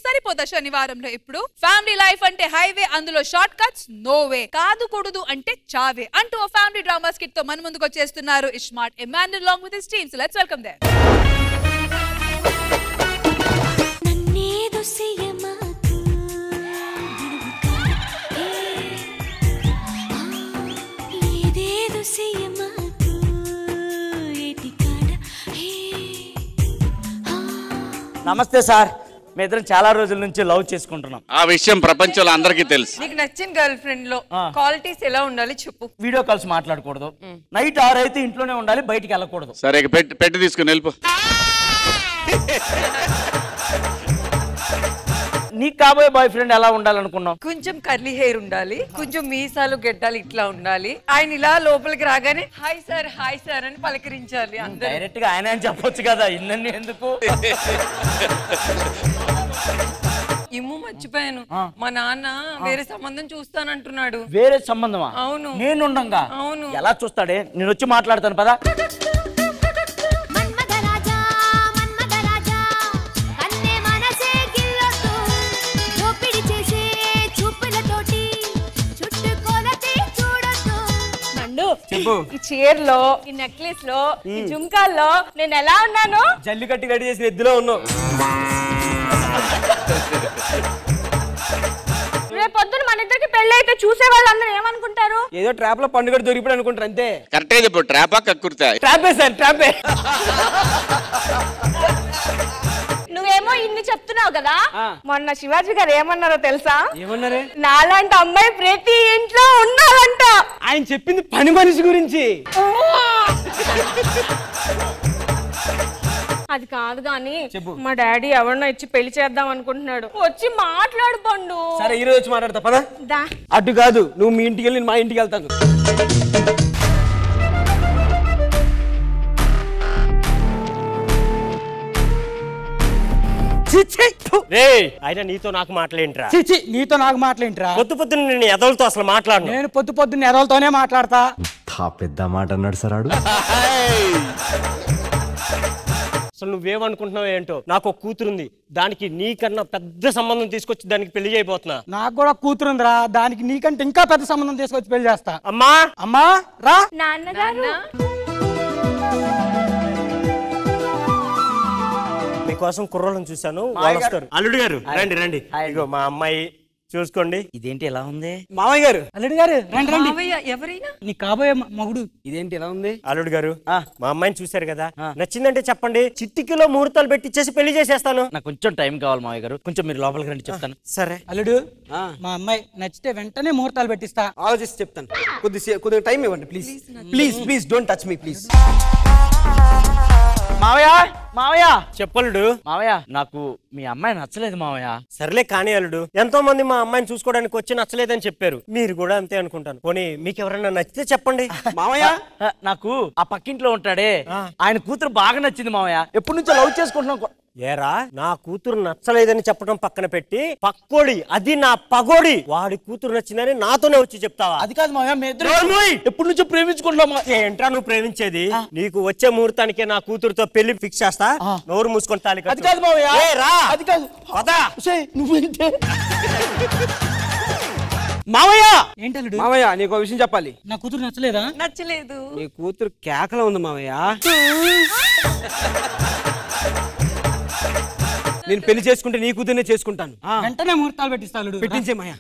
సరిపోదా శనివారంలో ఇప్పుడు family life అంటే highway, అందులో షార్ట్ కట్స్ నో వే, కాదు కూడదు అంటే చావే అంటూ ఓ ఫ్యామిలీ డ్రామా స్కిట్ తో మన ముందుకు వచ్చేస్తున్నారు iSmart Emmanuel along with his team. So let's welcome them. నమస్తే సార్, మీ ఇద్దరం చాలా రోజుల నుంచి లవ్ చేసుకుంటున్నాం. ఆ విషయం ప్రపంచంలో అందరికీ తెలుసు. నీకు నచ్చిన గర్ల్ ఫ్రెండ్ లో క్వాలిటీస్ ఎలా ఉండాలి చెప్పు. వీడియో కాల్స్ మాట్లాడకూడదు, నైట్ 6 అయితే ఇంట్లోనే ఉండాలి, బయటికి వెళ్ళకూడదు. సరే పెట్టి తీసుకుని వెళ్ళిపో. నీకు కాబోయే బాయ్ ఫ్రెండ్ ఎలా ఉండాలనుకున్నావు? కొంచెం కర్లీ హెయిర్ ఉండాలి, కొంచెం మీసాలు గెడ్డాలు ఇట్లా ఉండాలి. ఆయన ఇలా లోపలికి రాగానే హాయ్ సార్ అని పలకరించాలి. డైరెక్ట్ గా ఆయన అని చెప్పొచ్చు కదా, ఇన్నన్ని ఎందుకు? ఇమ్ము మర్చిపోయాను, మా నాన్న వేరే సంబంధం చూస్తానంటున్నాడు. వేరే సంబంధమా? అవును. నేనుండంగా? అవును. ఎలా చూస్తాడే? నేను వచ్చి మాట్లాడతాను పదా. ఈ చీర్ లో, ఈ నెక్లెస్ లో, ఈ జుంకాల్లో నేను ఎలా ఉన్నాను? జల్లికట్టి గడి చేసిన ఎద్దులో ఉన్నావు. రేపు పొద్దున మన ఇద్దరికి పెళ్లి అయితే చూసే వాళ్ళందరూ ఏమనుకుంటారు? ఏదో ట్రాప్ లో పండుగ దొరికిపోయి అనుకుంటారు అంతే. కరెక్టే చెప్పు. ట్రాపా కక్కుర్తా? ట్రాపే సార్, ట్రాపే. నువ్వేమో ఇన్ని చెప్తున్నావు కదా, మొన్న శివాజీ గారు ఏమన్నారో తెలుసా? ఏమన్నారే? నాలాంటి అమ్మాయి ప్రతి ఇంట్లో ఉండాలంట. ఆయన చెప్పింది పని మనిషి గురించి. అది కాదు గాని మా డాడీ ఎవరినో ఇచ్చి పెళ్లి చేద్దాం అనుకుంటున్నాడు. వచ్చి మాట్లాడు పండు. సరే ఈ రోజు వచ్చి మాట్లాడతా పదా. అటు కాదు, నువ్వు మీ ఇంటికి వెళ్ళి మా ఇంటికి వెళ్తాను. అయినా నీతో నాకు మాట్లాడేంట్రా? నీతో నాకు మాట్లాడేంట్రా? పొద్దున్న నేను ఎదలతో అసలు మాట్లాడను. నేను పొద్దున్న ఎదలతోనే మాట్లాడతా. పెద్ద మాట అన్నాడు సార్ ఆడు. అసలు నువ్వేమనుకుంటున్నావు ఏంటో? నాకు ఒక కూతురుంది, దానికి నీకన్నా పెద్ద సంబంధం తీసుకొచ్చి దానికి పెళ్లి చేయబోతున్నా. నాకు కూడా కూతురుందిరా, దానికి నీకంటే ఇంకా పెద్ద సంబంధం తీసుకొచ్చి పెళ్లి చేస్తా. అమ్మా రా. నాన్నగారు మీకోసం కుర్రోళ్ళని చూశాను, వాళ్ళు వస్తారు. అల్లుడు గారు రండి. ఇగో మా అమ్మాయి చూసుకోండి. ఇదేంటి ఎలా ఉంది? మామయ్య గారు, అల్లుడు గారు రండి. ఎవరైనా నీ కాబోయే మగుడు. ఇదేంటి ఎలా ఉంది? అల్లుడు గారు, మా అమ్మాయిని చూశారు కదా, నచ్చిందంటే చెప్పండి, చిట్టికిలో ముహూర్తాలు పెట్టిచ్చేసి పెళ్లి చేసేస్తాను. నాకు కొంచెం టైం కావాలి మామయ్య గారు, కొంచెం మీరు లోపలికి రండి, చెప్తాను. సరే అల్లుడు, మా అమ్మాయి నచ్చితే వెంటనే ముహూర్తాలు పెట్టిస్తా. ఆలోచిస్తే చెప్తాను. కొద్దిగా టైం ఇవ్వండి please. Don't touch me please. మావయ్య చెప్పలుడు. మావయ్య, నాకు మీ అమ్మాయి నచ్చలేదు మావయ్య. సర్లే కానీ అల్లుడు, ఎంతో మంది మా అమ్మాయిని చూసుకోవడానికి వచ్చి నచ్చలేదని చెప్పారు, మీరు కూడా అంతే అనుకుంటాను. పోనీ మీకు ఎవరైనా నచ్చితే చెప్పండి. మావయ్య, నాకు ఆ పక్కింట్లో ఉంటాడే, ఆయన కూతురు బాగా నచ్చింది మావయ్య. ఎప్పటి నుంచో లవ్ చేసుకుంటున్నాం. ఏరా, నా కూతురు నచ్చలేదని చెప్పడం పక్కన పెట్టి, పక్కోడి అది నా పగోడి వాడి కూతురు నచ్చిందని నాతోనే వచ్చి చెప్తావా? అది కాదు మావయ్య, ఎప్పటి నుంచో ప్రేమించుకుంటున్నాం. ఏంట్రా నువ్వు ప్రేమించేది? నీకు వచ్చే ముహూర్తానికే నా కూతురుతో పెళ్లి ఫిక్స్ చేస్తా. నోరు మూసుకొని తాళి కట్టు. అది కాదు మావయ్య, అది కాదు. నువ్వేంటే మావయ్య? ఏంటల్లుడు? మావయ్య, నీకు విషయం చెప్పాలి. నా కూతురు నచ్చలేదా? నచ్చలేదు. నీ కూతురు కేకలో ఉంది మావయ్య. నేను పెళ్లి చేసుకుంటే నీ కూతురునే చేసుకుంటాను. వెంటనే ముహూర్తాలు పెట్టిస్తాను. పెట్టించే మాయా.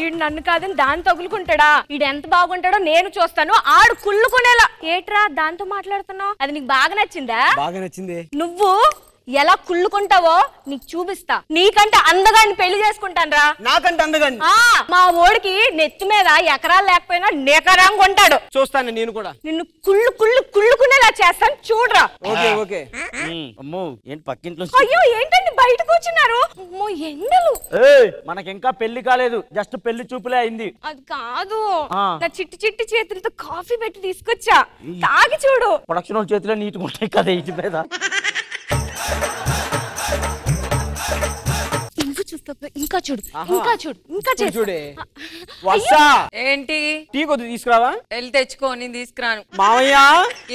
ఈడు నన్ను కాదని దాన్ని తగులుకుంటాడా? ఈడు ఎంత బాగుంటాడో నేను చూస్తాను. ఆడు కుళ్ళుకునేలా. ఏట్రా దాంతో మాట్లాడుతున్నావు? అది నీకు బాగా నచ్చిందా? బాగా నచ్చింది. నువ్వు ఎలా కుళ్ళుకుంటావో నీకు చూపిస్తా. నీకంటే అందగాన్ని పెళ్లి చేసుకుంటాను రా. నాకంటే అందగాన్ని? మా ఓడికి నెత్తి మీద ఎకరాలు లేకపోయినా నేకరాంగా ఉంటాడు. చూస్తాను నేను కూడా. నిన్ను కుళ్ళుకునేలా చేస్తాను, చూడరా. ఓకే. అమ్మో, ఏంటి పక్కింట్లో? అయ్యో ఏంటండి బయట కూర్చున్నారు? అమ్మో ఎండలు. మనకింకా పెళ్లి కాలేదు, జస్ట్ పెళ్లి చూపులే అయింది. అది కాదు, నా చిట్టి చేతులతో కాఫీ పెట్టి తీసుకొచ్చా, తాగి చూడు. ప్రొడక్షన్ చేతిలో నీట్గా ఉంటాయి కదా ఇంటి మీద. ఇంకా చూడు. ఏంటి? టీ కొద్ది తీసుకురావా? వెళ్ళి తెచ్చుకో, నేను తీసుకురాను. మావయ్య,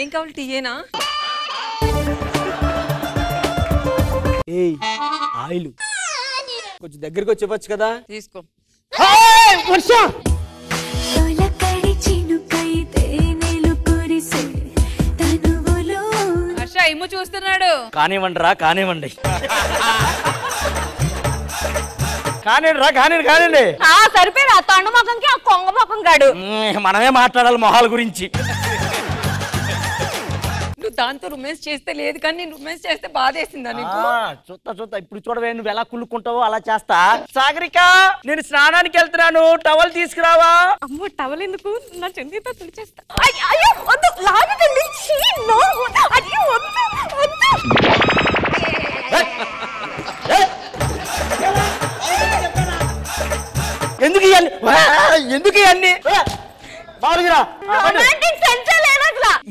ఏం కావాలి? టీయేనా? ఏయ్ ఆయిల్ కొంచెం దగ్గరికి వచ్చి చెప్పొచ్చు కదా. తీసుకో. వర్ష హర్ష ఇమ్ము చూస్తున్నాడు. కానివ్వండి రా కానివ్వండి కానివ్వండి. సరిపోయి ఆ తండు మొఖంకి ఆ కొంగ మొఖం కాడు. మనమే మాట్లాడాలి మొహాల గురించి. నువ్వు దాంతో రొమాన్స్ చేస్తే లేదు కానీ నేను రొమాన్స్ చేస్తే బాధేసిందా నీకు? చూస్తా ఇప్పుడు చూడవే నువ్వు ఎలా కుళ్ళుకుంటావో అలా చేస్తా. సాగరిక నేను స్నానానికి వెళ్తున్నాను, టవల్ తీసుకురావా? అమ్మో టవల్ ఎందుకు, నా చెందితో తుడిచేస్తా. అయ్యో వద్దు, లాగకండి. నో అయ్యో వద్దు వద్దు. ఎందుకు ఇవన్నీ బాగురా?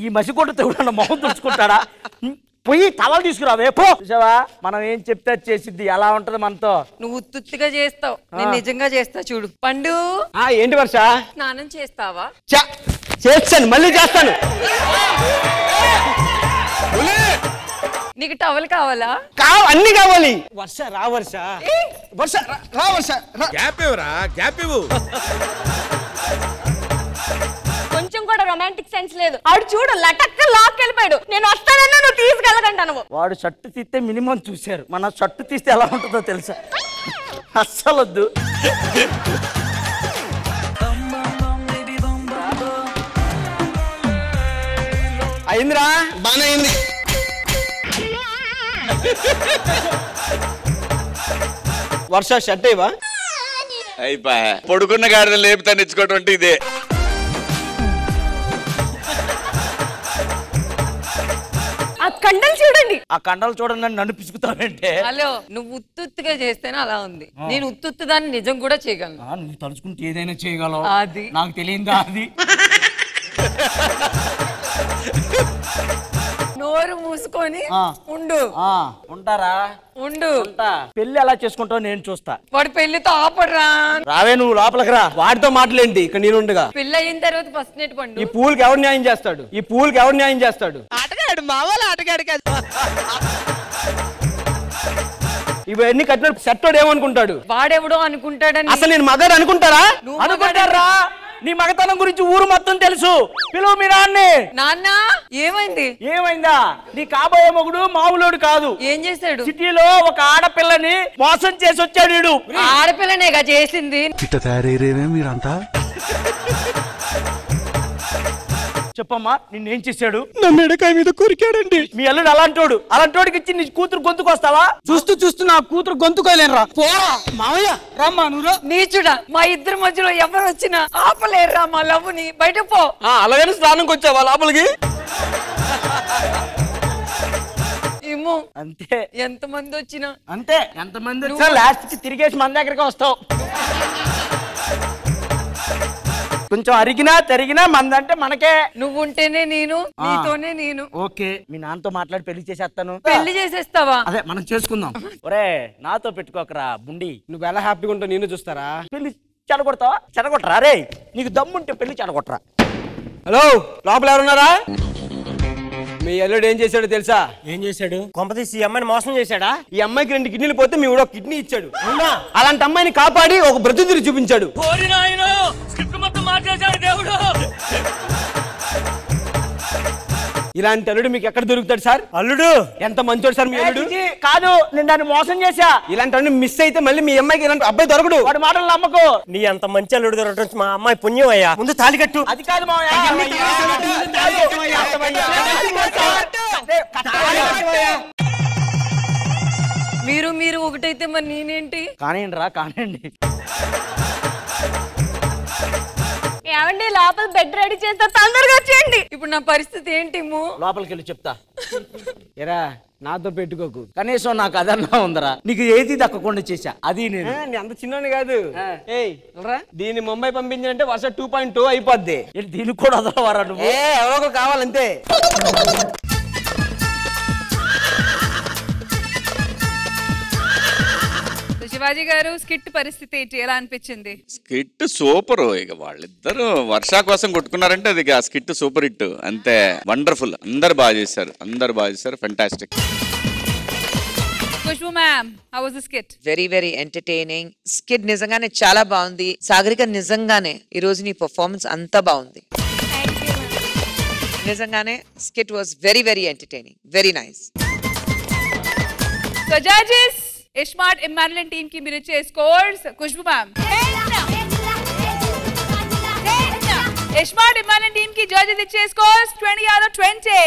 ఈ మసికొండ కూడా మొహం తుడుచుకుంటాడా? పోయి టవల్ తీసుకురావే పో. చూసావా మనం ఏం చెప్తే చేసిద్ది. ఎలా ఉంటది మనతో. నువ్వు ఉత్తుగా చేస్తావు, నేను నిజంగా చేస్తా చూడు. పండు ఏంటి వర్ష? స్నానం చేస్తావా? చేస్తాను, మళ్ళీ చేస్తాను. నీకు టవల్ కావాలా? అన్ని కావాలి. వర్ష రా వర్ష, వర్ష రా వర్ష. గ్యాప్ ఇవ్వు. కొంచెం కూడా రొమాంటిక్ సెన్స్ లేదు. ఆడు చూడు లటక్క లాక్ వెళ్ళిపోయాడు. నేను వస్తానన్నా నువ్వు తీసుకెళ్ళకంటాను. వాడు షర్టు తీస్తే మినిమం చూశారు, మన షర్టు తీస్తే ఎలా ఉంటుందో తెలుసా? అస్సలు వద్దు. అయిందిరా, బానే అయింది. వర్ష షర్ట్ ఇవా అయిపోయా. పొడుకున్న గాడిద లేపుతాను ఇచ్చుకోవటం అంటే ఇదే. ఆ కండలు చూడండి. ఆ కండలు చూడండి, నన్ను పిసుకుతావంటే. హలో, నువ్వు ఉత్తుగా చేస్తేనే అలా ఉంది. నేను ఉత్తు దాన్ని నిజం కూడా చేయగలను. నువ్వు తలుచుకుంటే ఏదైనా చేయగలవు. అది నాకు తెలియదా? అది నోరు మూసుకొని ఉండు. ఉంటారా? ఉండు. పెళ్లి ఎలా చేసుకుంటావు నేను చూస్తా. వాడు పెళ్లితో ఆపడరా. రావే నువ్వు లోపలికి రా. వాడితో మాట్లాడండి ఇక్కడ నేను ఉండగా. పెళ్లి అయిన తర్వాత ఫస్ట్ నెట్ పండు. ఈ పూల్కి ఎవరు న్యాయం చేస్తాడు? ఈ పూల్కి ఎవరు న్యాయం చేస్తాడు? ఆటగాడు మావాళ్ళు ఆటగాడు కాదు. ఇవన్నీ కట్టిన సెట్టోడు ఏమనుకుంటాడు? వాడెవడో అనుకుంటాడని. అసలు నేను మగాడు అనుకుంటారా? అనుకుంటారా? నీ మగతనం గురించి ఊరు మొత్తం తెలుసు. పిలువు మీ నాన్నే. నాన్న ఏమైంది? ఏమైందా? నీ కాబోయే మొగుడు మామూలుడు కాదు. ఏం చేశాడు? సిటీలో ఒక ఆడపిల్లని మోసం చేసి వచ్చాడు వీడు. ఆడపిల్లనేగా చేసింది. ఇట్ట తయారయ్యేమే మీరంతా. చెప్పమ్మా నిన్నేం చేశాడు? నా మెడకాయ మీద కొరికాడండి. మీ అల్లుడు అలాంటోడికి ఇచ్చి నీ కూతురు గొంతుకొస్తావా? చూస్తూ నా కూతురు గొంతుకోలేనురా. పోరా మావయ్య, రమ్మా నువ్వు. నీచుడా, మా ఇద్దరి మధ్యలో ఎవరు వచ్చినా ఆపలేరురా మా లవ్వుని. బయట పో. అలాగని స్నానంకి వచ్చావా లోపలికి? ఏమో అంతే. ఎంతమంది వచ్చినా అంతే. ఎంతమంది వచ్చినా లాస్ట్ కి తిరిగేసి మన దగ్గరికి వస్తావు. కొంచెం అరిగినా తరిగినా మందంటే మనకే. నువ్వు ఉంటేనే నేను, నీతోనే నేను. ఓకే, మీ నాన్నతో మాట్లాడి పెళ్లి చేసేస్తాను. పెళ్లి చేసేస్తావా? అదే మనం చేసుకుందాం. ఒరే నాతో పెట్టుకోకరా బుండి. నువ్వు ఎలా హ్యాపీగా ఉంటావు నేను చూస్తారా? పెళ్లి చెడగొడతావా? చెడగొట్టరా రే. నీకు దమ్ముంటే పెళ్లి చెడగొట్టరా. హలో, లోపల ఎవరున్నారా? మీ అల్లుడు ఏం చేశాడో తెలుసా? ఏం చేశాడు? కొంపతీసి ఈ అమ్మాయిని మోసం చేశాడా? ఈ అమ్మాయికి 2 కిడ్నీలు పోతే మీ ఒక కిడ్నీ ఇచ్చాడు. అలాంటి అమ్మాయిని కాపాడి ఒక బ్రతుకుని చూపించాడు. ఇలాంటి అల్లుడు మీకు ఎక్కడ దొరుకుతాడు సార్? అల్లుడు ఎంత మంచోడు సార్ మీ అల్లుడు. కాదు, నేను దాన్ని మోసం చేశా. ఇలాంటి అల్లుడు మిస్ అయితే మళ్ళీ మీ అమ్మాయికి ఇలాంటి అబ్బాయి దొరకడు. వాడి మాటలు నమ్మకు. నీ అంత మంచి అల్లుడు దొరకడం మా అమ్మాయి పుణ్యం అయ్యా. ముందు తాళి కట్టు. అది కాదు మావయ్య. మీరు ఒకటైతే మరి నేనేంటి? కానివ్వండి రా, కానివ్వండి. ఏమండి లోపల బెడ్ రెడీ చేస్తా, తొందరగా వచ్చేయండి. ఇప్పుడు నా పరిస్థితి ఏంటి? లోపలికి వెళ్ళి చెప్తా. ఎరా నాతో పెట్టుకోకు. కనీసం నాకు అదన్నా ఉందరా. నీకు ఏది దక్కకుండా చేశా. అది నేను అంత చిన్నోని కాదు. దీన్ని ముంబై పంపించాలంటే వర్ష 2.2 అయిపోద్ది. దీనికి కూడా వదలవారా నువ్వు? ఎవరో ఒకరు కావాలంతే. శివాజీ గారు స్కిట్ పరిస్థితి ఏంటి, ఎలా అనిపించింది? Skit super. ఇక వాళ్ళిద్దరు వర్ష కోసం కొట్టుకున్నారంటే అది ఆ స్కిట్ సూపర్ హిట్. అంతే వండర్ఫుల్. అందరు బాగా చేశారు, fantastic. Khushbu ma'am, how was the skit? Very entertaining skit. నిజంగానే చాలా బాగుంది. సాగరిక నిజంగానే ఈ రోజు నీ పర్ఫార్మెన్స్ అంతా బాగుంది. నిజంగానే skit was very entertaining. Very nice. So judges, iSmart Emmanuel team కి మీరు ఇచ్చే scores. Khushbu ma'am, iSmart Emmanuel team కి జడ్జెస్ ఇచ్చే స్కోర్స్ 20 out of 20.